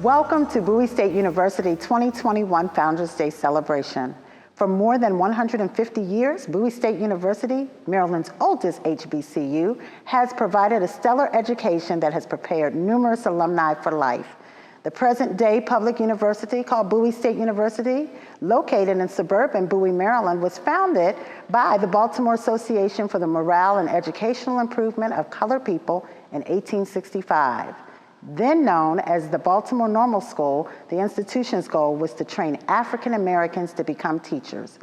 Welcome to Bowie State University 2021 Founders Day celebration. For more than 150 years, Bowie State University, Maryland's oldest HBCU, has provided a stellar education that has prepared numerous alumni for life. The present-day public university, called Bowie State University, located in suburban Bowie, Maryland, was founded by the Baltimore Association for the Morale and Educational Improvement of Colored People in 1865. Then known as the Baltimore Normal School, the institution's goal was to train African Americans to become teachers.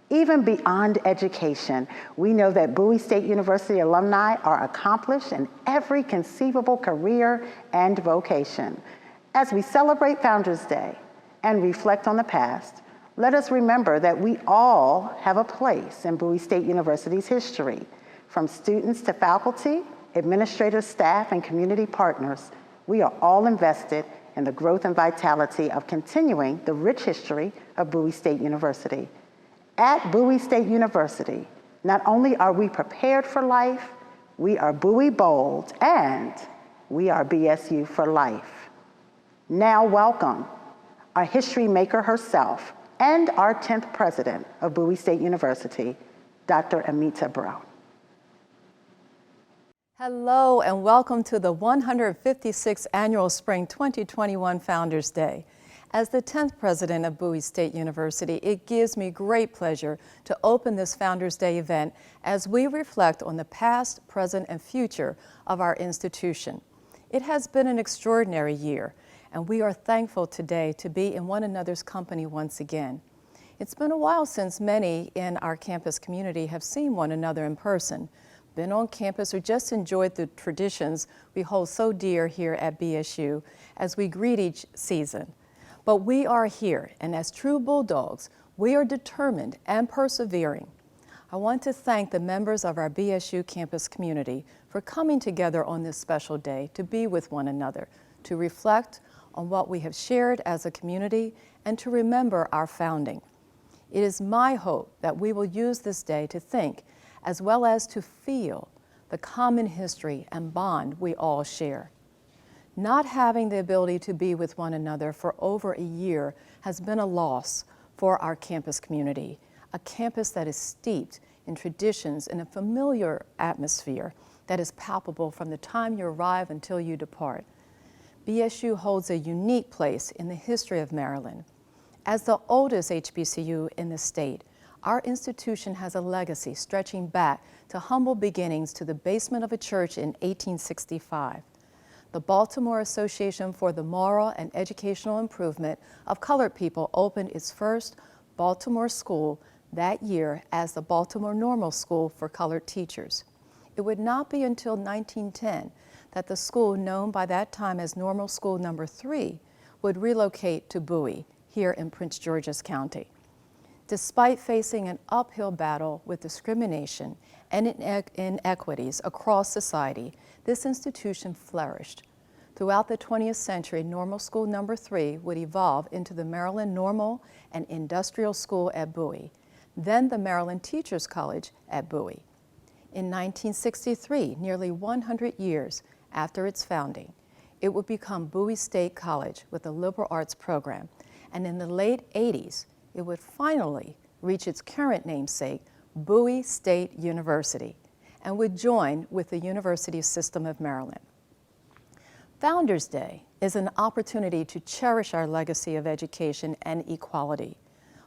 Even beyond education, we know that Bowie State University alumni are accomplished in every conceivable career and vocation. As we celebrate Founders Day and reflect on the past, let us remember that we all have a place in Bowie State University's history. From students to faculty, administrators, staff, and community partners, we are all invested in the growth and vitality of continuing the rich history of Bowie State University. At Bowie State University, not only are we prepared for life, we are Bowie bold, and we are BSU for life. Now welcome our history maker herself and our 10th president of Bowie State University, Dr. Amita Brown. Hello and welcome to the 156th Annual Spring 2021 Founders Day. As the 10th president of Bowie State University, it gives me great pleasure to open this Founders Day event as we reflect on the past, present, and future of our institution. It has been an extraordinary year, and we are thankful today to be in one another's company once again. It's been a while since many in our campus community have seen one another in person, been on campus, or just enjoyed the traditions we hold so dear here at BSU as we greet each season. But we are here, and as true Bulldogs, we are determined and persevering. I want to thank the members of our BSU campus community for coming together on this special day to be with one another, to reflect on what we have shared as a community, and to remember our founding. It is my hope that we will use this day to think as well as to feel the common history and bond we all share. Not having the ability to be with one another for over a year has been a loss for our campus community, a campus that is steeped in traditions and a familiar atmosphere that is palpable from the time you arrive until you depart. BSU holds a unique place in the history of Maryland. As the oldest HBCU in the state, our institution has a legacy stretching back to humble beginnings to the basement of a church in 1865. The Baltimore Association for the Moral and Educational Improvement of Colored People opened its first Baltimore school that year as the Baltimore Normal School for Colored Teachers. It would not be until 1910 that the school, known by that time as Normal School No. 3, would relocate to Bowie, here in Prince George's County. Despite facing an uphill battle with discrimination and inequities across society, this institution flourished. Throughout the 20th century, Normal School No. 3 would evolve into the Maryland Normal and Industrial School at Bowie, then the Maryland Teachers College at Bowie. In 1963, nearly 100 years after its founding, it would become Bowie State College with a liberal arts program, and in the late 80s, it would finally reach its current namesake, Bowie State University, and would join with the University System of Maryland. Founders Day is an opportunity to cherish our legacy of education and equality.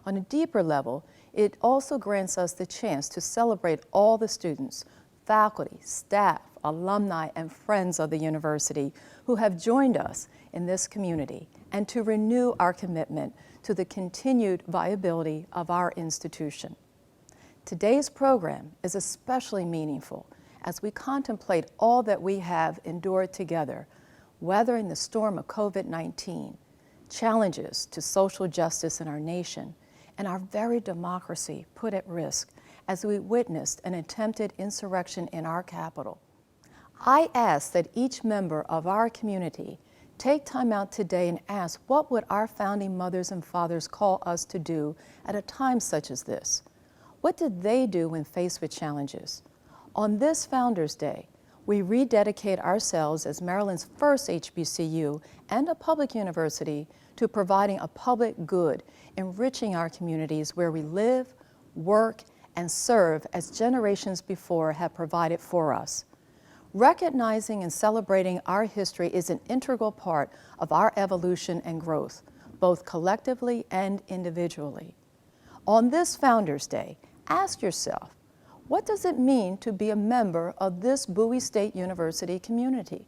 On a deeper level, it also grants us the chance to celebrate all the students, faculty, staff, alumni, and friends of the university who have joined us in this community, and to renew our commitment to the continued viability of our institution. Today's program is especially meaningful as we contemplate all that we have endured together, weathering the storm of COVID-19, challenges to social justice in our nation, and our very democracy put at risk as we witnessed an attempted insurrection in our capital. I ask that each member of our community take time out today and ask, what would our founding mothers and fathers call us to do at a time such as this? What did they do when faced with challenges? On this Founders Day, We rededicate ourselves as Maryland's first HBCU and a public university to providing a public good, enriching our communities where we live, work, and serve as generations before have provided for us. Recognizing and celebrating our history is an integral part of our evolution and growth, both collectively and individually. On this Founders Day, ask yourself, what does it mean to be a member of this Bowie State University community?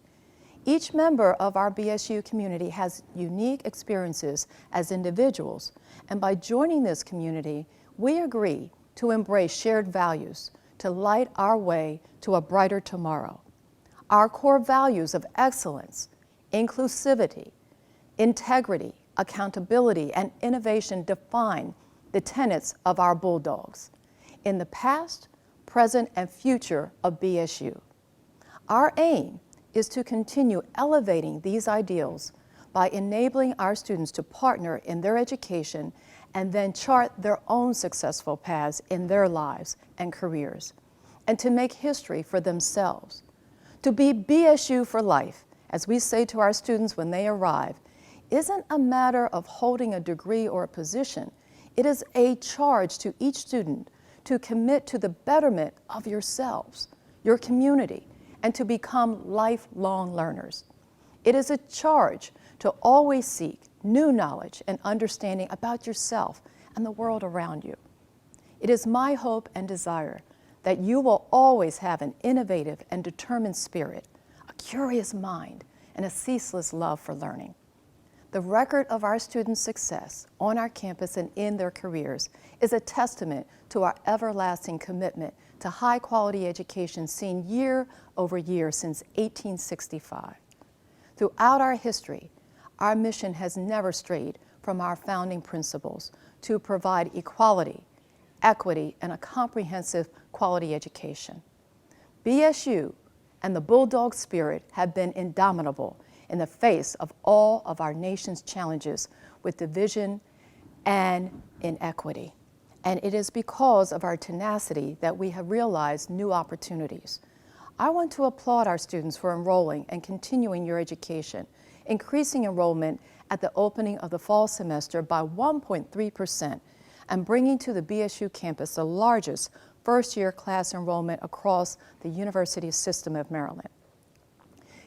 Each member of our BSU community has unique experiences as individuals, and by joining this community, we agree to embrace shared values to light our way to a brighter tomorrow. Our core values of excellence, inclusivity, integrity, accountability, and innovation define the tenets of our Bulldogs in the past, present, and future of BSU. Our aim is to continue elevating these ideals by enabling our students to partner in their education and then chart their own successful paths in their lives and careers, and to make history for themselves. To be BSU for life, as we say to our students when they arrive, isn't a matter of holding a degree or a position. It is a charge to each student to commit to the betterment of yourselves, your community, and to become lifelong learners. It is a charge to always seek new knowledge and understanding about yourself and the world around you. It is my hope and desire that you will always have an innovative and determined spirit, a curious mind, and a ceaseless love for learning. The record of our students' success on our campus and in their careers is a testament to our everlasting commitment to high-quality education seen year over year since 1865. Throughout our history, our mission has never strayed from our founding principles to provide equality, equity, and a comprehensive quality education. BSU and the Bulldog spirit have been indomitable in the face of all of our nation's challenges with division and inequity. And it is because of our tenacity that we have realized new opportunities. I want to applaud our students for enrolling and continuing your education, increasing enrollment at the opening of the fall semester by 1.3%, and bringing to the BSU campus the largest first-year class enrollment across the University System of Maryland.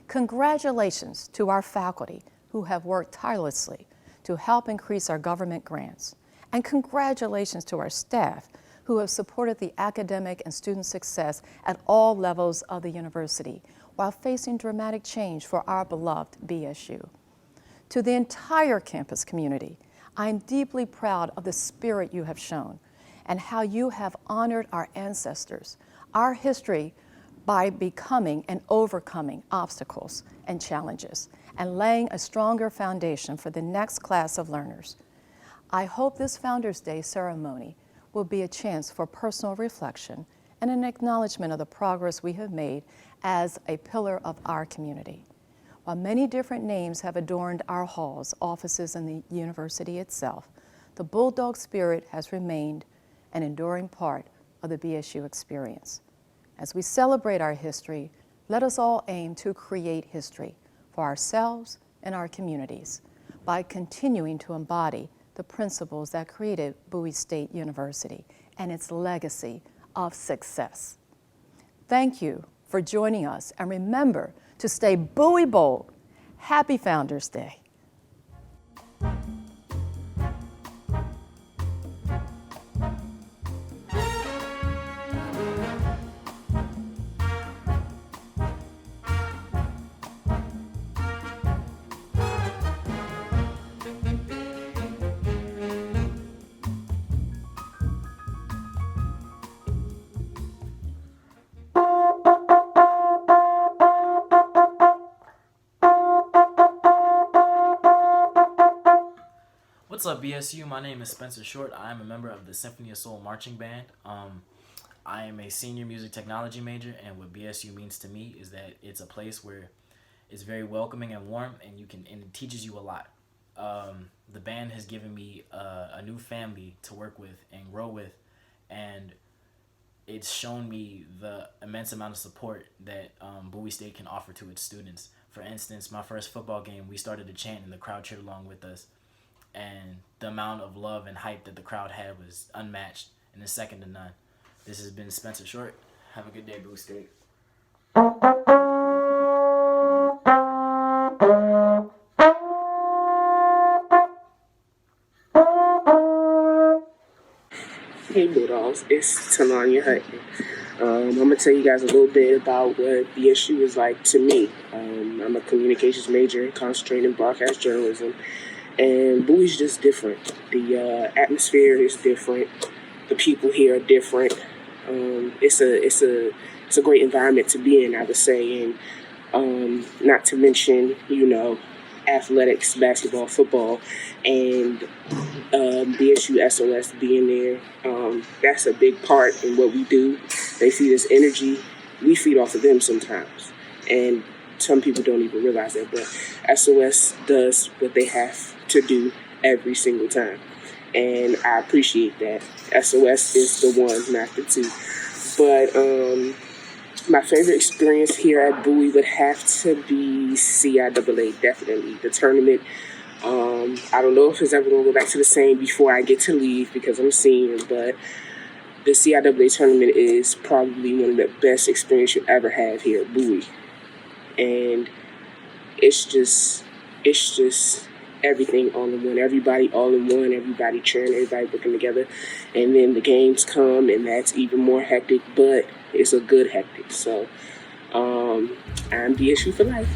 Congratulations to our faculty who have worked tirelessly to help increase our government grants. And congratulations to our staff who have supported the academic and student success at all levels of the university while facing dramatic change for our beloved BSU. To the entire campus community, I am deeply proud of the spirit you have shown and how you have honored our ancestors, our history, by becoming and overcoming obstacles and challenges and laying a stronger foundation for the next class of learners. I hope this Founders Day ceremony will be a chance for personal reflection and an acknowledgement of the progress we have made as a pillar of our community. While many different names have adorned our halls, offices, and the university itself, the Bulldog spirit has remained an enduring part of the BSU experience. As we celebrate our history, let us all aim to create history for ourselves and our communities by continuing to embody the principles that created Bowie State University and its legacy of success. Thank you for joining us, and remember to stay Bowie bold. Happy Founders Day. What's up, BSU? My name is Spencer Short. I am a member of the Symphony of Soul Marching Band. I am a senior music technology major, and what BSU means to me is that it's a place where it's very welcoming and warm, and it teaches you a lot. The band has given me a new family to work with and grow with, and it's shown me the immense amount of support that Bowie State can offer to its students. For instance, my first football game, we started to chant and the crowd cheered along with us. And the amount of love and hype that the crowd had was unmatched and is second to none. This has been Spencer Short. Have a good day, Bowie State. Hey Bulldogs, it's Talanya Hutton. I'm going to tell you guys a little bit about what BSU is like to me. I'm a communications major concentrating in broadcast journalism, and Bowie's just different. The atmosphere is different. The people here are different. It's a great environment to be in, I would say, and not to mention, athletics, basketball, football, and BSU SOS being there. That's a big part in what we do. They feed us energy. We feed off of them sometimes. And some people don't even realize that, but SOS does what they have to do every single time. And I appreciate that. SOS is the one, not the two. But my favorite experience here at Bowie would have to be CIAA, definitely. The tournament. I don't know if it's ever going to go back to the same before I get to leave because I'm a senior, but the CIAA tournament is probably one of the best experiences you'll ever have here at Bowie. And it's just everything all in one. Everybody all in one, everybody cheering, everybody working together. And then the games come, and that's even more hectic, but it's a good hectic. So I'm BSU for life.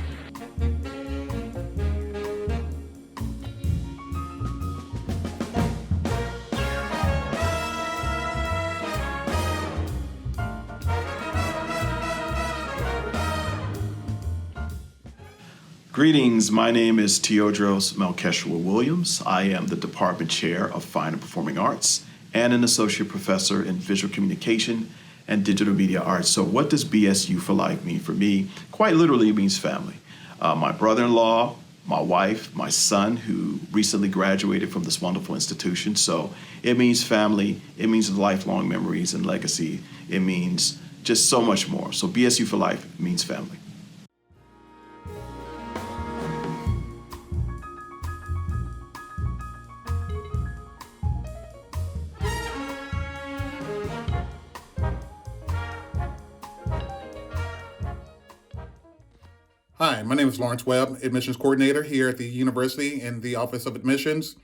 Greetings, my name is Teodros Melkeshua Williams. I am the Department Chair of Fine and Performing Arts and an Associate Professor in Visual Communication and Digital Media Arts. So what does BSU for life mean for me? Quite literally, it means family. My brother-in-law, my wife, my son, who recently graduated from this wonderful institution. So it means family, it means lifelong memories and legacy. It means just so much more. So BSU for life means family. Hi, my name is Lawrence Webb, Admissions Coordinator here at the University in the Office of Admissions.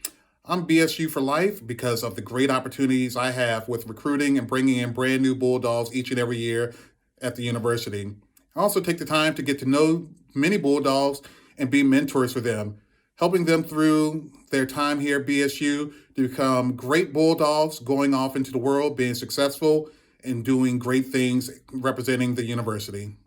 I'm BSU for life because of the great opportunities I have with recruiting and bringing in brand new Bulldogs each and every year at the university. I also take the time to get to know many Bulldogs and be mentors for them, helping them through their time here at BSU to become great Bulldogs, going off into the world, being successful, and doing great things representing the university.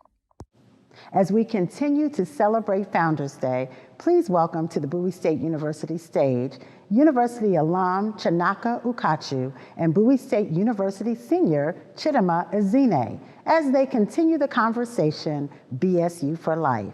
As we continue to celebrate Founders Day, please welcome to the Bowie State University stage University alum Chinaka Ukachu and Bowie State University senior Chidima Ezine as they continue the conversation BSU for Life.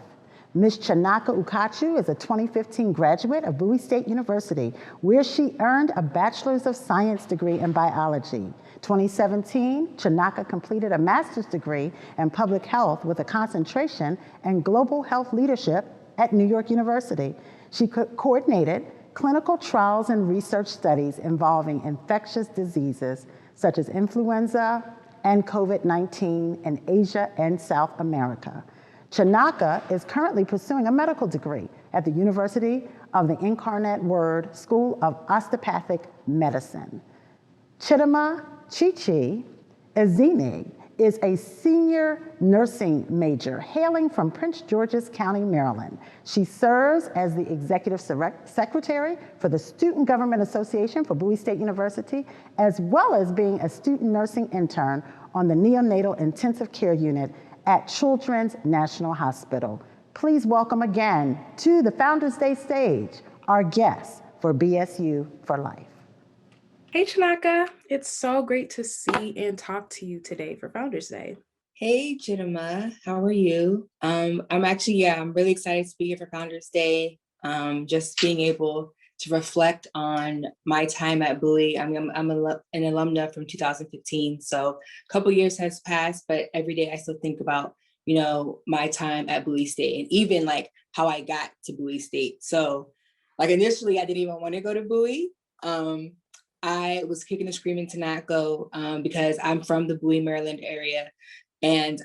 Ms. Chinaka Ukachu is a 2015 graduate of Bowie State University, where she earned a Bachelor's of Science degree in biology. 2017, Chinaka completed a master's degree in public health with a concentration in global health leadership at New York University. She coordinated clinical trials and research studies involving infectious diseases such as influenza and COVID-19 in Asia and South America. Chinaka is currently pursuing a medical degree at the University of the Incarnate Word School of Osteopathic Medicine. Chidima Chichi Ezine is a senior nursing major hailing from Prince George's County, Maryland. She serves as the executive secretary for the Student Government Association for Bowie State University, as well as being a student nursing intern on the neonatal intensive care unit at Children's National Hospital. Please welcome again to the Founders Day stage our guest for BSU for Life. Hey, Chinaka. It's so great to see and talk to you today for Founders Day. Hey, Chidima. How are you? I'm really excited to be here for Founders Day. Just being able to reflect on my time at Bowie. I'm an alumna from 2015, so a couple years has passed, but every day I still think about, my time at Bowie State and even like how I got to Bowie State. So like initially I didn't even want to go to Bowie. I was kicking and screaming to not go because I'm from the Bowie, Maryland area. And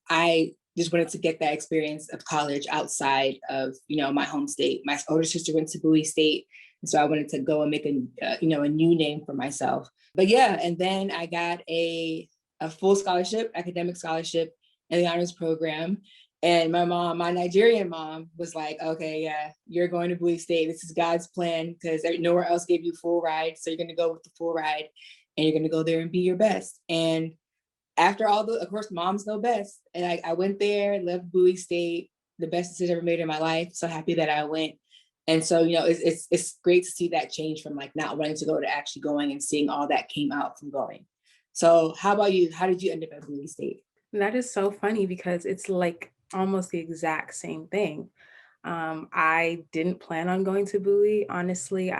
I just wanted to get that experience of college outside of, my home state. My older sister went to Bowie State. And so I wanted to go and make a new name for myself. But yeah, and then I got a full scholarship, academic scholarship in the honors program. And my Nigerian mom was like, okay, yeah, you're going to Bowie State. This is God's plan because nowhere else gave you full ride. So you're going to go with the full ride and you're going to go there and be your best. And after all of course, moms know best. And I went there, left Bowie State, the best decision ever made in my life. So happy that I went. And so, it's great to see that change from like not wanting to go to actually going and seeing all that came out from going. So how about you? How did you end up at Bowie State? That is so funny because it's like almost the exact same thing. I didn't plan on going to Bowie. Honestly,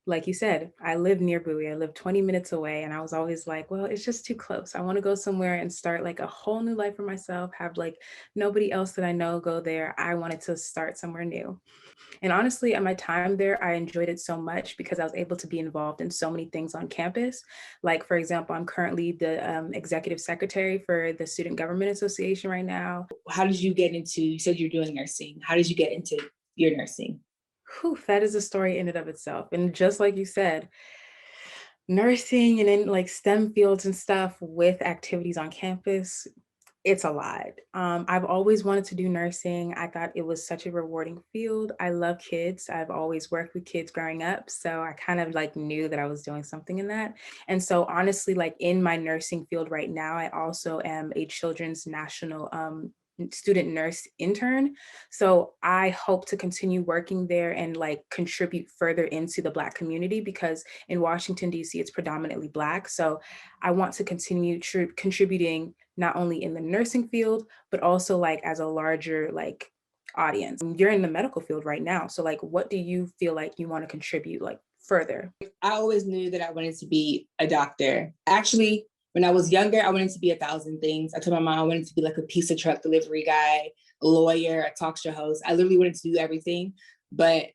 like you said, I live near Bowie. I live 20 minutes away. And I was always like, well, it's just too close. I want to go somewhere and start like a whole new life for myself, have like nobody else that I know go there. I wanted to start somewhere new. And honestly, at my time there, I enjoyed it so much because I was able to be involved in so many things on campus. Like, for example, I'm currently the executive secretary for the Student Government Association right now. How did you get into, you said you're doing nursing. How did you get into your nursing? Whew, that is a story in and of itself. And just like you said, nursing and in like STEM fields and stuff with activities on campus, it's a lot. I've always wanted to do nursing. I thought it was such a rewarding field. I love kids. I've always worked with kids growing up. So I kind of like knew that I was doing something in that. And so honestly, like in my nursing field right now, I also am a children's national student nurse intern. So I hope to continue working there and like contribute further into the Black community because in Washington, D.C., it's predominantly Black. So I want to continue contributing not only in the nursing field, but also like as a larger like audience. You're in the medical field right now. So like, what do you feel like you want to contribute like further? I always knew that I wanted to be a doctor. Actually, when I was younger, I wanted to be 1,000 things. I told my mom I wanted to be like a pizza truck delivery guy, a lawyer, a talk show host. I literally wanted to do everything, but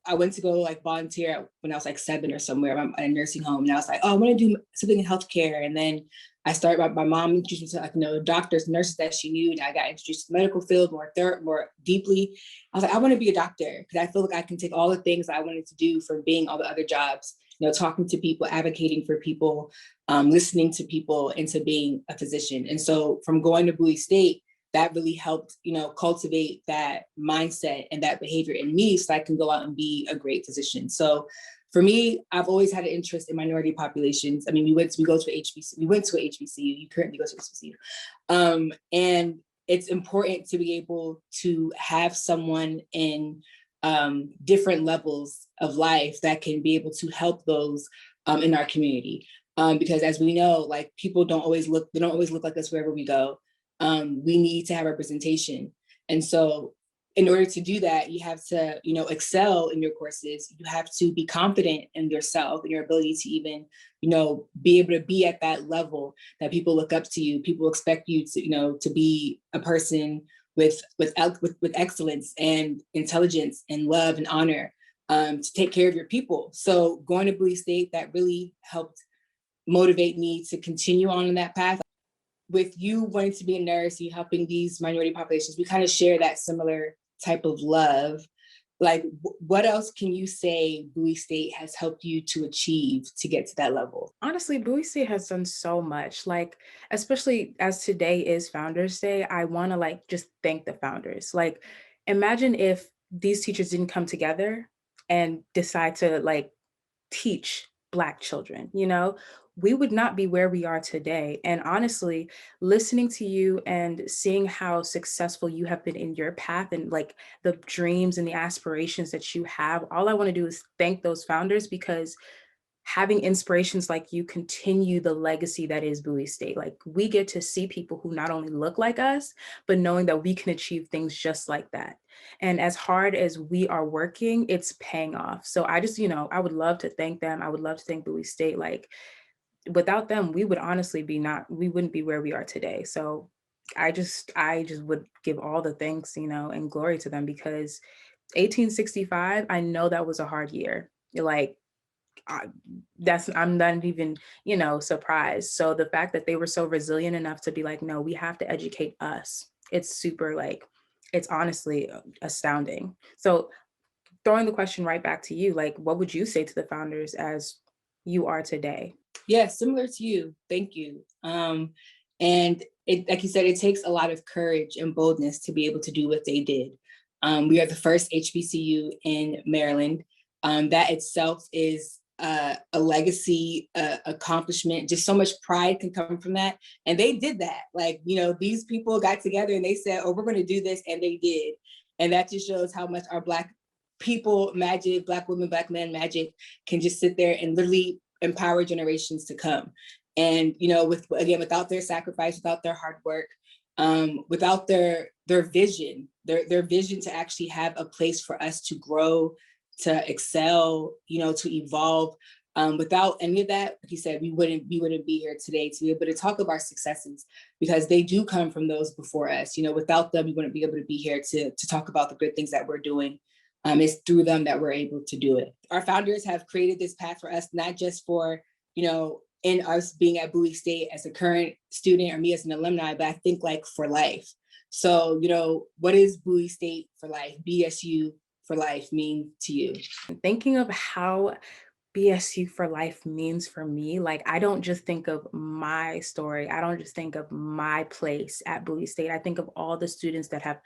I went to go like volunteer when I was like 7 or somewhere at a nursing home. And I was like, oh, I want to do something in healthcare. And then I started, my mom introduced me to like, doctors, nurses that she knew. And I got introduced to the medical field more deeply. I was like, I want to be a doctor because I feel like I can take all the things I wanted to do from being all the other jobs, talking to people, advocating for people, listening to people into being a physician. And so from going to Bowie State, that really helped, cultivate that mindset and that behavior in me so I can go out and be a great physician. So for me, I've always had an interest in minority populations. I mean, we went to HBCU. You currently go to HBCU. And it's important to be able to have someone in different levels of life that can be able to help those in our community. Because as we know, like people don't always look like us wherever we go. We need to have representation. And so in order to do that, you have to, excel in your courses. You have to be confident in yourself and your ability to even, be able to be at that level that people look up to you. People expect you to, to be a person with excellence and intelligence and love and honor, to take care of your people. So going to Bowie State, that really helped motivate me to continue on in that path. With you wanting to be a nurse, you helping these minority populations, we kind of share that similar type of love. Like, what else can you say Bowie State has helped you to achieve to get to that level? Honestly, Bowie State has done so much, like, especially as today is Founders Day, I want to like just thank the founders. Like, imagine if these teachers didn't come together and decide to like teach Black children, we would not be where we are today. And honestly, listening to you and seeing how successful you have been in your path and like the dreams and the aspirations that you have, all I want to do is thank those founders because having inspirations like you continue the legacy that is Bowie State. Like, we get to see people who not only look like us, but knowing that we can achieve things just like that. And as hard as we are working, it's paying off. So I just, I would love to thank them. I would love to thank Bowie State. Like, without them, we would honestly we wouldn't be where we are today. So I just would give all the thanks, and glory to them, because 1865, I know that was a hard year. Like, I'm not even, surprised. So the fact that they were so resilient enough to be like, no, we have to educate us. It's super, like, it's honestly astounding. So throwing the question right back to you, like, what would you say to the founders as you are today? Yeah, similar to you. Thank you. And it, like you said, it takes a lot of courage and boldness to be able to do what they did. We are the first HBCU in Maryland. That itself is a legacy accomplishment. Just so much pride can come from that. And they did that. Like, these people got together and they said, oh, we're going to do this. And they did. And that just shows how much our Black people magic, Black women, Black men magic can just sit there and literally empower generations to come. And, without their sacrifice, without their hard work, without their vision, their vision to actually have a place for us to grow, to excel, to evolve. Without any of that, like you said, we wouldn't be here today to be able to talk of our successes, because they do come from those before us. Without them, we wouldn't be able to be here to talk about the good things that we're doing. It's through them that we're able to do it. Our founders have created this path for us, not just for, in us being at Bowie State as a current student or me as an alumni, but I think like for life. So, what is Bowie State for life, BSU for life mean to you? Thinking of how BSU for life means for me, like, I don't just think of my story. I don't just think of my place at Bowie State. I think of all the students that have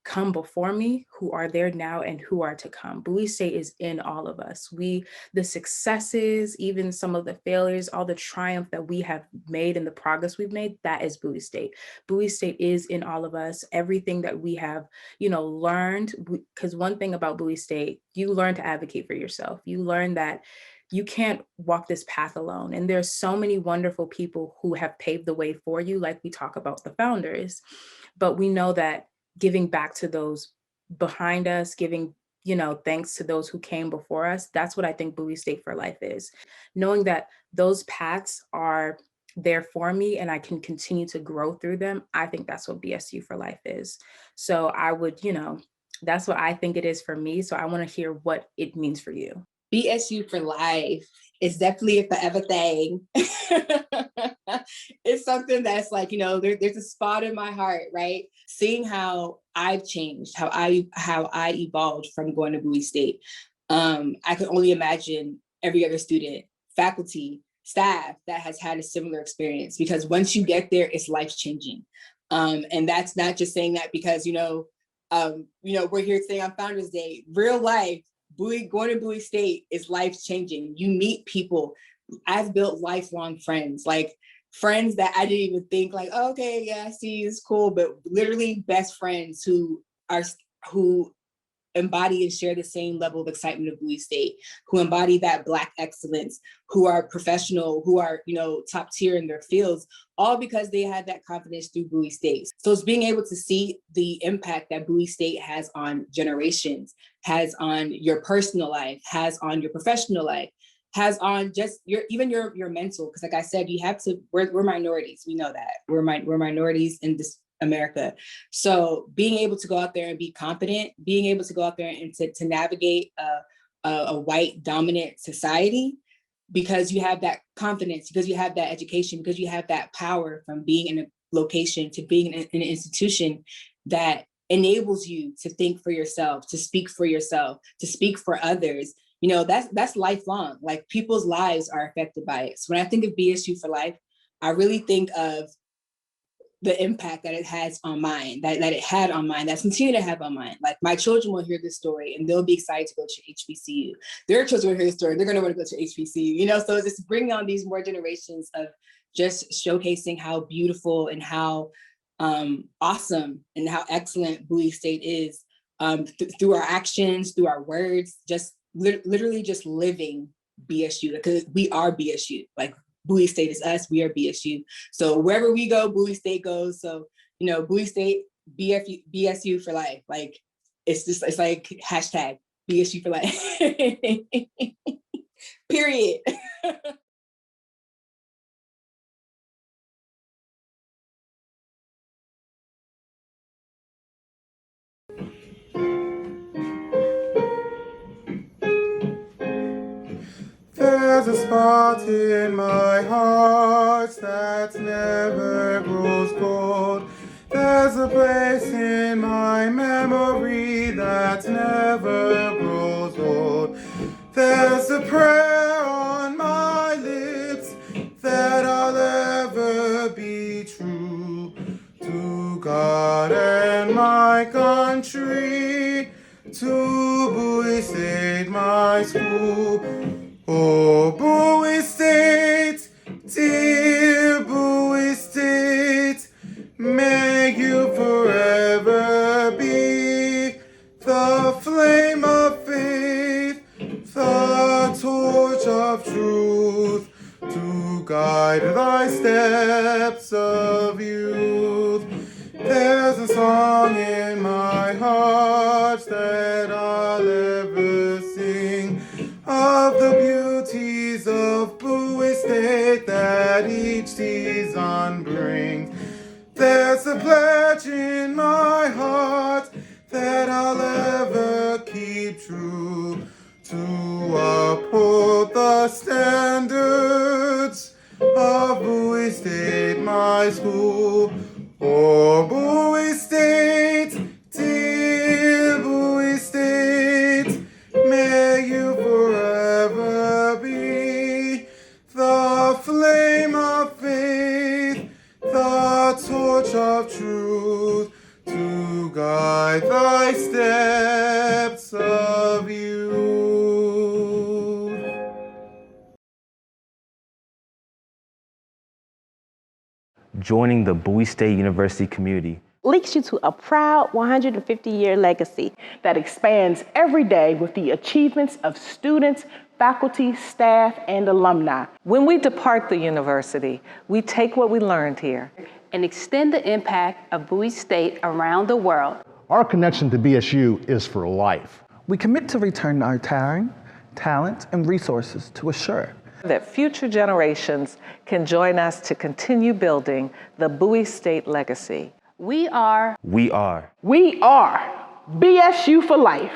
come before me, who are there now and who are to come. Bowie State is in all of us. The successes, even some of the failures, all the triumph that we have made and the progress we've made, that is Bowie State. Bowie State is in all of us. Everything that we have, learned, because one thing about Bowie State, you learn to advocate for yourself. You learn that you can't walk this path alone. And there's so many wonderful people who have paved the way for you, like we talk about the founders. But we know that giving back to those behind us, giving, thanks to those who came before us, that's what I think Bowie State for life is. Knowing that those paths are there for me and I can continue to grow through them, I think that's what BSU for life is. So I would, that's what I think it is for me. So I want to hear what it means for you. BSU for life is definitely a forever thing. It's something that's like, there's a spot in my heart, right? Seeing how I've changed, how I evolved from going to Bowie State. I can only imagine every other student, faculty, staff that has had a similar experience, because once you get there, it's life-changing. And that's not just saying that because, we're here today on Founders Day. Real life, going to Bowie State is life-changing. You meet people. I've built lifelong friends, like friends that I didn't even think like, oh, okay, yeah, I see, it's cool, but literally best friends who embody and share the same level of excitement of Bowie State, who embody that Black excellence, who are professional, who are, top tier in their fields, all because they had that confidence through Bowie State. So it's being able to see the impact that Bowie State has on generations, has on your personal life, has on your professional life, has on just your mental, because like I said, we're minorities. We know that we're minorities in this America. So being able to go out there and be confident, being able to go out there and to navigate a white dominant society, because you have that confidence, because you have that education, because you have that power from being in a location to being in an institution that enables you to think for yourself, to speak for yourself, to speak for others. That's lifelong. Like, people's lives are affected by it. So when I think of BSU for life, I really think of the impact that it has on mine, that it had on mine, that's continuing to have on mine. Like, my children will hear this story and they'll be excited to go to HBCU. Their children will hear this story and they're going to want to go to HBCU, so it's bringing on these more generations of just showcasing how beautiful and how awesome and how excellent Bowie State is, through our actions, through our words, just literally just living BSU, because we are BSU. Like Bowie State is us, we are BSU. So wherever we go, Bowie State goes. So, you know, Bowie State, BSU for life. Like it's like hashtag BSU for life. Period. There's a spot in my heart that never grows cold. There's a place in my memory that never grows old. There's a prayer on my lips that I'll ever be true to God and my country, to Bowie State, my school. Oh, Bowie State, dear Bowie State, may you forever be the flame of faith, the torch of truth, to guide thy steps of youth. There's a song in my heart that I'll ever sing, of the beauties of Bowie State that each season brings. There's a pledge in my heart that I'll ever keep true, to uphold the standards of Bowie State, my school. Oh, Bowie State, dear Bowie State, may you forever be the flame of faith, the torch of truth, to guide thy steps of youth. Joining the Bowie State University community links you to a proud 150-year legacy that expands every day with the achievements of students, faculty, staff, and alumni. When we depart the university, we take what we learned here and extend the impact of Bowie State around the world. Our connection to BSU is for life. We commit to return our time, talent, and resources to assure that future generations can join us to continue building the Bowie State legacy. We are BSU for life.